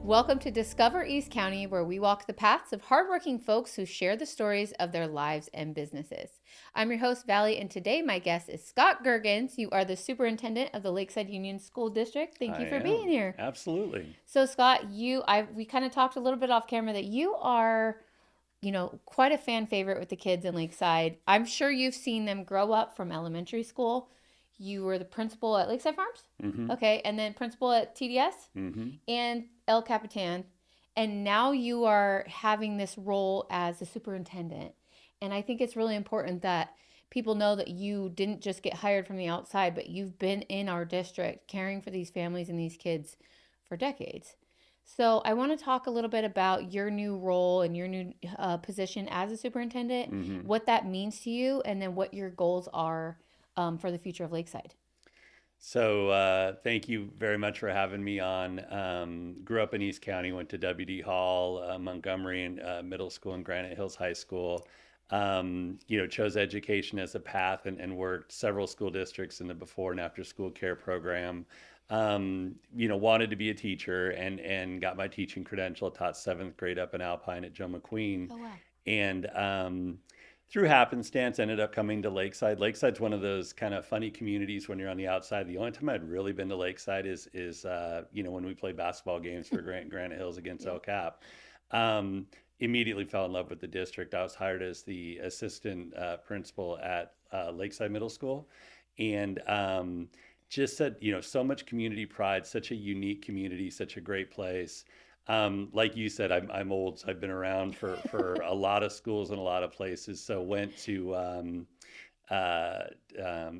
Welcome to Discover East County, where we walk the paths of hardworking folks who share the stories of their lives and businesses. I'm your host, Valley, and today my guest is Scott Goergens. You are the superintendent of the Lakeside Union School District. Thank I you for being am. here. Absolutely. So, Scott, we kind of talked a little bit off camera that you are, quite a fan favorite with the kids in Lakeside. I'm sure you've seen them grow up from elementary school. You were the principal at Lakeside Farms, Mm-hmm. okay, and then principal at TDS Mm-hmm. and El Capitan, and now you are having this role as the superintendent. And I think it's really important that people know that you didn't just get hired from the outside, but you've been in our district caring for these families and these kids for decades. So I want to talk a little bit about your new role and your new position as a superintendent, Mm-hmm. what that means to you, and then what your goals are for the future of Lakeside. So thank you very much for having me on. Grew up in East County, went to W.D. Hall, Montgomery and Middle School, and Granite Hills High School. Chose education as a path and worked several school districts in the before and after school care program. Wanted to be a teacher and got my teaching credential. Taught seventh grade up in Alpine at Joe McQueen. Oh, wow. And through happenstance, ended up coming to Lakeside. Lakeside's one of those kind of funny communities when you're on the outside. The only time I'd really been to Lakeside is when we played basketball games for Granite Hills against Yeah. El Cap. Immediately fell in love with the district. I was hired as the assistant principal at Lakeside Middle School, and just said, so much community pride, such a unique community, such a great place. Like you said, I'm old, so I've been around for a lot of schools and a lot of places. So went to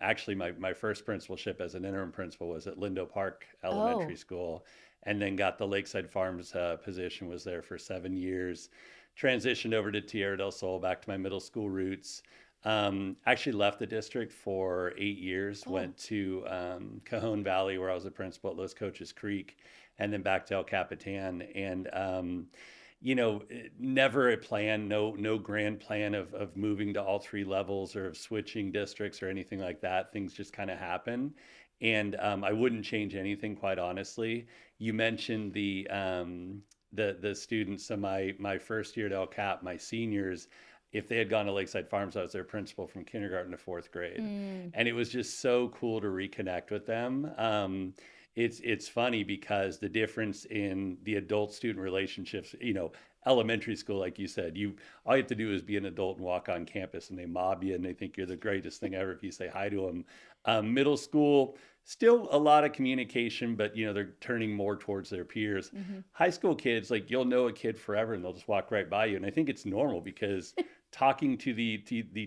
actually my first principalship as an interim principal was at Lindo Park Elementary Oh, School, and then got the Lakeside Farms position. Was there for 7 years. Transitioned over to Tierra del Sol, back to my middle school roots. Actually left the district for 8 years, oh, went to Cajon Valley where I was a principal at Los Coches Creek, and then back to El Capitan. And, never a plan, no grand plan of moving to all three levels or of switching districts or anything like that. Things just kind of happen. And I wouldn't change anything, quite honestly. You mentioned the students. So my first year at El Cap, my seniors, if they had gone to Lakeside Farms, I was their principal from kindergarten to fourth grade. mm, And it was just so cool to reconnect with them. It's funny because the difference in the adult student relationships, elementary school, like you said, all you have to do is be an adult and walk on campus, and they mob you and they think you're the greatest thing ever if you say hi to them. Middle school, still a lot of communication, but they're turning more towards their peers. mm-hmm. High school kids, like, you'll know a kid forever and they'll just walk right by you, and I think it's normal because talking to the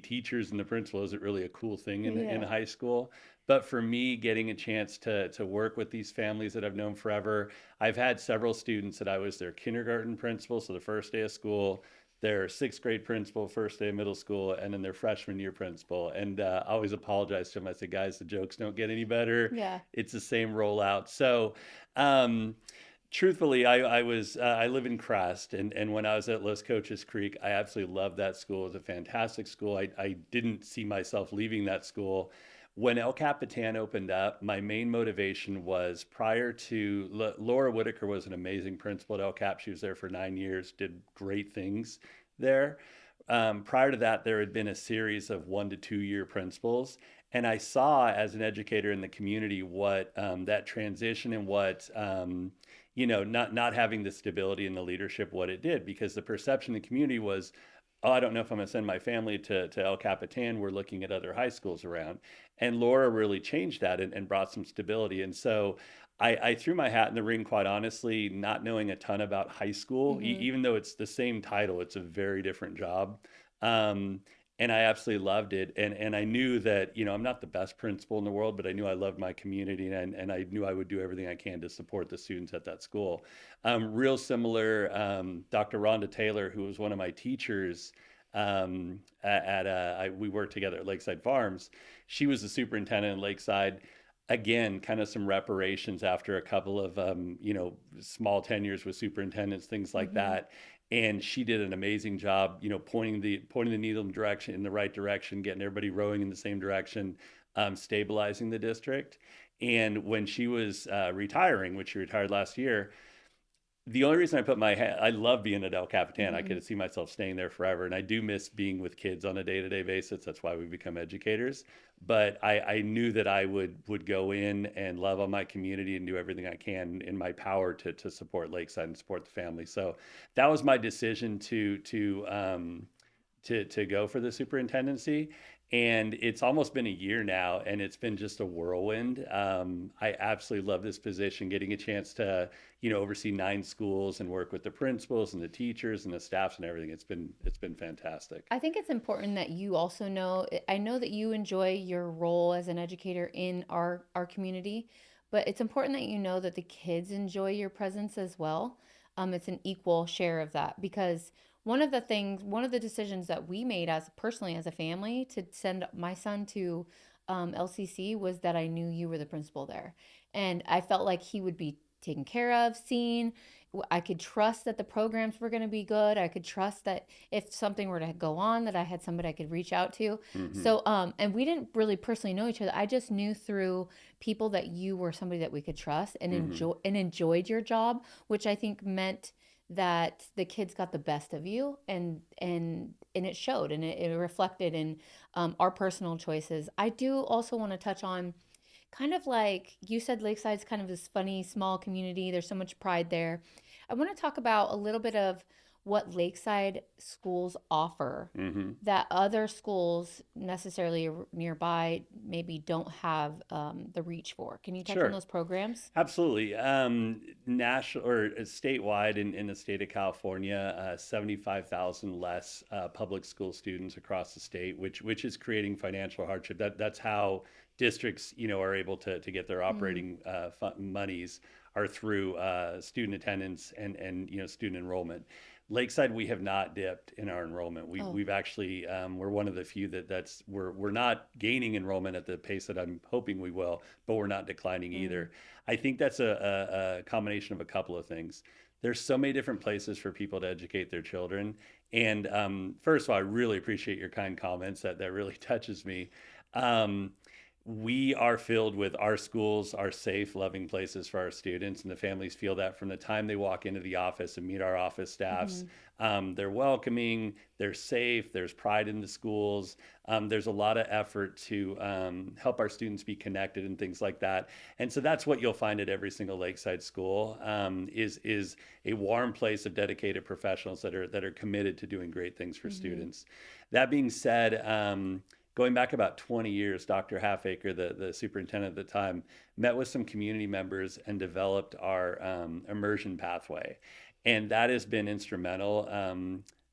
teachers and the principal isn't really a cool thing in Yeah. high school. But for me, getting a chance to work with these families that I've known forever, I've had several students that I was their kindergarten principal, so the first day of school, their sixth grade principal, first day of middle school, and then their freshman year principal. And I always apologize to them. I say, guys, the jokes don't get any better. Yeah. It's the same rollout. So, truthfully, I live in Crest, and when I was at Los Coches Creek, I absolutely loved that school. It was a fantastic school. I didn't see myself leaving that school. When El Capitan opened up, my main motivation was, prior to Laura Whitaker was an amazing principal at El Cap. She was there for 9 years, did great things there. Prior to that, there had been a series of 1 to 2 year principals. And I saw, as an educator in the community, what that transition and what not having the stability in the leadership, what it did, because the perception in the community was, oh, I don't know if I'm going to send my family to El Capitan. We're looking at other high schools around. And Laura really changed that and brought some stability. And so I threw my hat in the ring, quite honestly, not knowing a ton about high school, Mm-hmm. even though it's the same title, it's a very different job. Um, and I absolutely loved it. And I knew that, I'm not the best principal in the world, but I knew I loved my community, and I knew I would do everything I can to support the students at that school. Real similar, Dr. Rhonda Taylor, who was one of my teachers we worked together at Lakeside Farms. She was the superintendent in Lakeside. Again, kind of some reparations after a couple of small tenures with superintendents, things like Mm-hmm. that. And she did an amazing job, pointing the needle in the right direction, getting everybody rowing in the same direction, stabilizing the district. And when she was retiring, which she retired last year, The only reason I put my I love being at El Capitan. I Hmm. could see myself staying there forever, and I do miss being with kids on a day-to-day basis. That's why we become educators. But I knew that I would go in and love on my community and do everything I can in my power to support Lakeside and support the family. So that was my decision to go for the superintendency. And it's almost been a year now, and it's been just a whirlwind. I absolutely love this position, getting a chance to, oversee 9 schools and work with the principals and the teachers and the staffs and everything. It's been fantastic. I think it's important that you also know, I know that you enjoy your role as an educator in our community, but it's important that you know that the kids enjoy your presence as well. It's an equal share of that because one of the decisions that we made as personally as a family to send my son to LCC was that I knew you were the principal there, and I felt like he would be taken care of, seen. I could trust that the programs were going to be good. I could trust that if something were to go on, that I had somebody I could reach out to. Hmm. So, and we didn't really personally know each other. I just knew through people that you were somebody that we could trust and Hmm. enjoyed your job, which I think meant that the kids got the best of you, and it showed, and it reflected in our personal choices. I do also want to touch on kind of like you said, Lakeside's kind of this funny small community. There's so much pride there. I want to talk about a little bit of what Lakeside schools offer Hmm. that other schools necessarily nearby maybe don't have the reach for. Can you touch on Sure. those programs? Absolutely. National or statewide in the state of California, 75,000 less public school students across the state, which is creating financial hardship. That's how districts, are able to get their Mm. operating monies are through student attendance and student enrollment. Lakeside, we have not dipped in our enrollment. Oh. We've actually we're one of the few we're not gaining enrollment at the pace that I'm hoping we will, but we're not declining Mm. either. I think that's a combination of a couple of things. There's so many different places for people to educate their children. And first of all, I really appreciate your kind comments. That really touches me. Um, we are filled with our schools are safe, loving places for our students, and the families feel that from the time they walk into the office and meet our office staffs. Hmm. They're welcoming, they're safe, there's pride in the schools. There's a lot of effort to help our students be connected and things like that. And so that's what you'll find at every single Lakeside school is a warm place of dedicated professionals that are committed to doing great things for Hmm. students. That being said, going back about 20 years, Dr. Halfaker, the superintendent at the time, met with some community members and developed our immersion pathway. And that has been instrumental.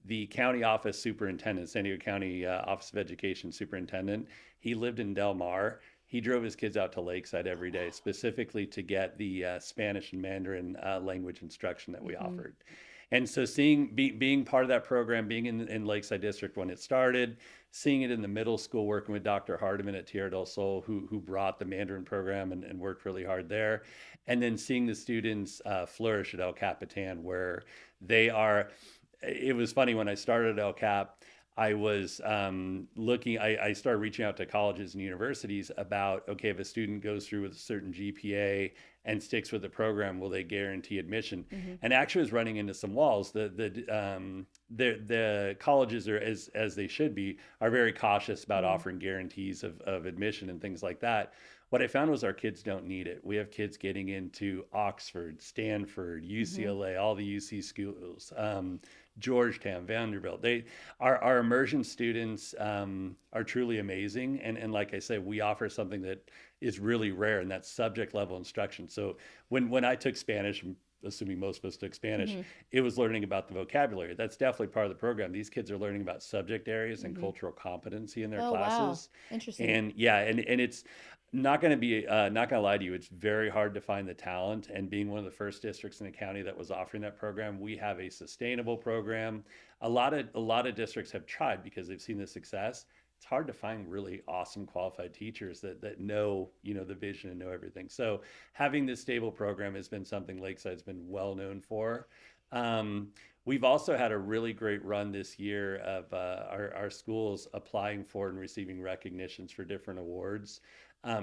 The county office superintendent, San Diego County Office of Education superintendent, he lived in Del Mar. He drove his kids out to Lakeside every day, specifically to get the Spanish and Mandarin language instruction that we Hmm. offered. And so being part of that program, being in Lakeside District when it started, seeing it in the middle school, working with Dr. Hardiman at Tierra del Sol, who brought the Mandarin program and worked really hard there, and then seeing the students flourish at El Capitan, where they are. It was funny when I started at El Cap. I was looking, I started reaching out to colleges and universities about, okay, if a student goes through with a certain GPA and sticks with the program, will they guarantee admission? Hmm. And actually was running into some walls. The colleges are, as they should be, are very cautious about Mm. offering guarantees of admission and things like that. What I found was our kids don't need it. We have kids getting into Oxford, Stanford, Hmm. UCLA, all the UC schools, Georgetown, Vanderbilt. Our immersion students are truly amazing, and like I said, we offer something that is really rare, and that's subject level instruction. So when I took Spanish, assuming most of us took Spanish, Hmm. it was learning about the vocabulary. That's definitely part of the program. These kids are learning about subject areas and Hmm. cultural competency in their Oh, wow. classes. Interesting. And yeah, and it's not going to be not going to lie to you. It's very hard to find the talent. And being one of the first districts in the county that was offering that program, we have a sustainable program. A lot of districts have tried because they've seen the success. It's hard to find really awesome qualified teachers that know the vision and know everything. So having this stable program has been something Lakeside's been well known for. Um, we've also had a really great run this year of our schools applying for and receiving recognitions for different awards.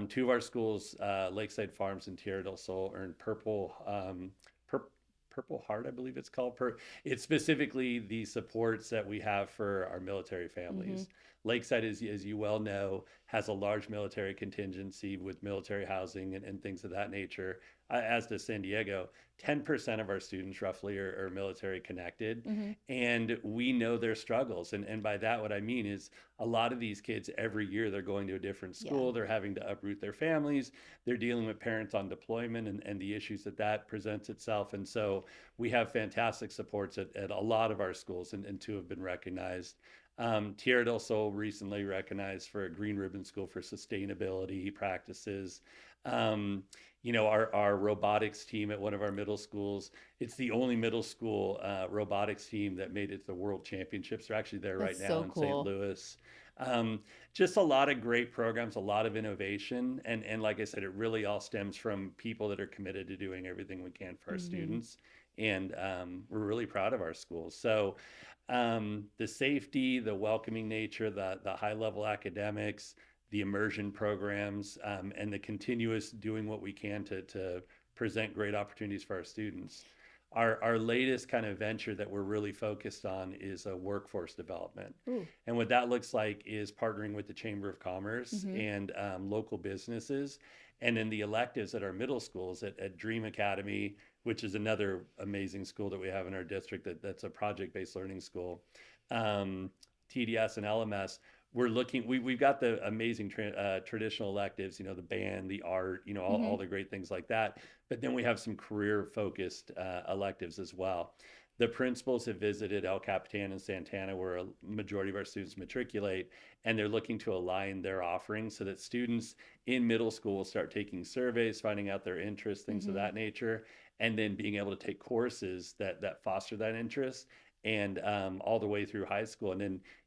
Two of our schools, Lakeside Farms and Tierra del Sol, earned Purple Heart, I believe it's called. It's specifically the supports that we have for our military Mm-hmm. families. Lakeside, as you well know, has a large military contingency with military housing and things of that nature, as does San Diego. 10% of our students roughly are military connected, Mm-hmm. and we know their struggles. And by that, what I mean is a lot of these kids every year they're going to a different Yeah. school, they're having to uproot their families, they're dealing with parents on deployment and the issues that presents itself. And so we have fantastic supports at a lot of our schools, and two have been recognized. Tierra del Sol recently recognized for a Green Ribbon School for sustainability practices. Um, our robotics team at one of our middle schools, it's the only middle school robotics team that made it to the World Championships. They're actually there right That's now so in St. cool. Louis. Just a lot of great programs, a lot of innovation. And like I said, it really all stems from people that are committed to doing everything we can for our Mm-hmm. students. And we're really proud of our schools. So the safety, the welcoming nature, the high level academics, the immersion programs, and the continuous doing what we can to present great opportunities for our students. Our latest kind of venture that we're really focused on is a workforce development. Ooh. And what that looks like is partnering with the Chamber of Commerce Mm-hmm. and local businesses. And then the electives at our middle schools at Dream Academy, which is another amazing school that we have in our district that's a project-based learning school. TDS and LMS, we've got the amazing traditional electives, the band, the art, all Mm-hmm. the great things like that. But then we have some career focused electives as well. The principals have visited El Capitan and Santana, where a majority of our students matriculate, and they're looking to align their offerings so that students in middle school will start taking surveys, finding out their interests, things of Mm-hmm. that nature, and then being able to take courses that foster that interest, and all the way through high school. And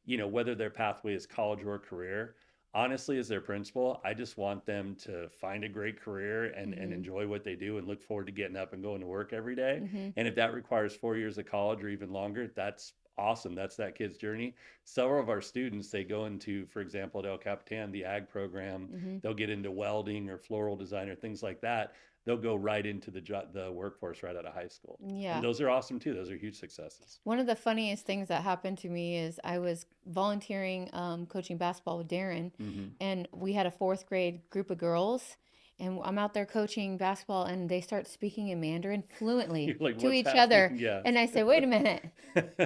then, whether their pathway is college or career, honestly, as their principal, I just want them to find a great career and Mm-hmm. enjoy what they do and look forward to getting up and going to work every day. Mm-hmm. And if that requires 4 years of college or even longer, that's awesome. That's that kid's journey. Several of our students, they go into, for example, at El Capitan, the ag program, Mm-hmm. they'll get into welding or floral design or things like that. They'll go right into the workforce right out of high school. And Yeah. those are awesome too. Those are huge successes. One of the funniest things that happened to me is I was volunteering coaching basketball with Darren, Hmm. and we had a fourth grade group of girls. And I'm out there coaching basketball, and they start speaking in Mandarin fluently You're like, to what's each other. happening? Yeah. And I say, "Wait a minute,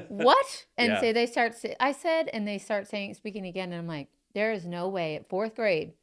what?" And Yeah. so they start. I said, and they start speaking again. And I'm like, "There is no way at fourth grade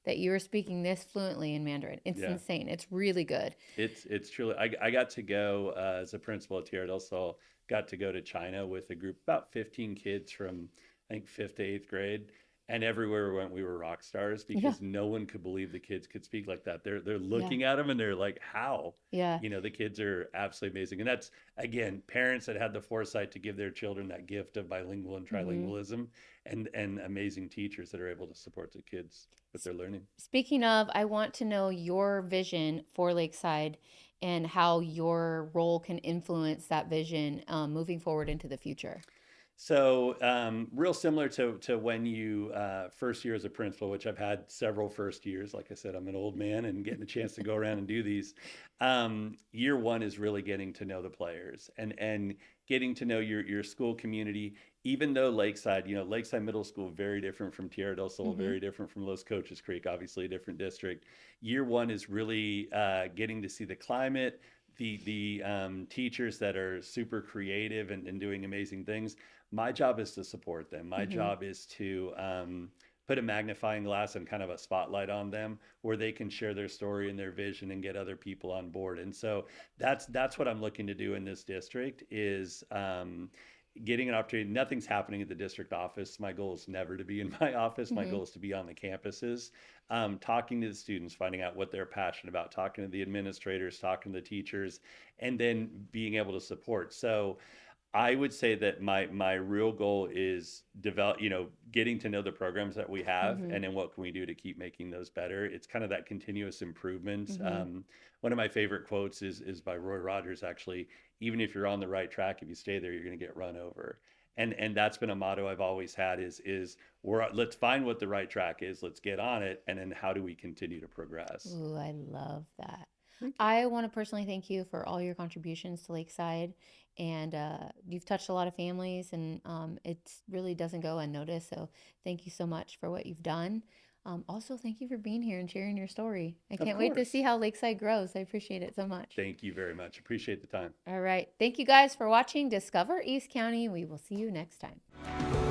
that you are speaking this fluently in Mandarin. It's Yeah. insane. It's really good." It's truly. I got to go as a principal at Tierra del Sol. Got to go to China with a group about 15 kids from I think fifth to eighth grade, and everywhere we went, we were rock stars Yeah, because no one could believe the kids could speak like that. They're yeah, looking at them and they're like, how? yeah. The kids are absolutely amazing, and that's again parents that had the foresight to give their children that gift of bilingual and Hmm. trilingualism, and amazing teachers that are able to support the kids with their learning. Speaking of, I want to know your vision for Lakeside and how your role can influence that vision moving forward into the future. So, real similar to when you first year as a principal, which I've had several first years. Like I said, I'm an old man and getting a chance to go around and do these. Year one is really getting to know the players and getting to know your school community. Even though Lakeside Middle School, very different from Tierra del Sol, Hmm. very different from Los Coches Creek, obviously a different district. Year one is really getting to see the climate, the teachers that are super creative and doing amazing things. My job is to support them. My Hmm. job is to put a magnifying glass and kind of a spotlight on them where they can share their story and their vision and get other people on board. And so that's what I'm looking to do in this district is getting an opportunity. Nothing's happening at the district office. My goal is never to be in my office. My Hmm. goal is to be on the campuses, talking to the students, finding out what they're passionate about, talking to the administrators, talking to the teachers, and then being able to support. So I would say that my real goal is getting to know the programs that we have, Hmm. and then what can we do to keep making those better. It's kind of that continuous improvement. Hmm. One of my favorite quotes is by Roy Rogers. Actually, even if you're on the right track, if you stay there, you're going to get run over. And that's been a motto I've always had is let's find what the right track is, let's get on it, and then how do we continue to progress. Ooh, I love that. Thank you. I want to personally thank you for all your contributions to Lakeside, and you've touched a lot of families, and it really doesn't go unnoticed. So thank you so much for what you've done. Also, thank you for being here and sharing your story. I Of can't wait to see course. how Lakeside grows. I appreciate it so much. Thank you very much. Appreciate the time. All right. Thank you guys for watching Discover East County. We will see you next time.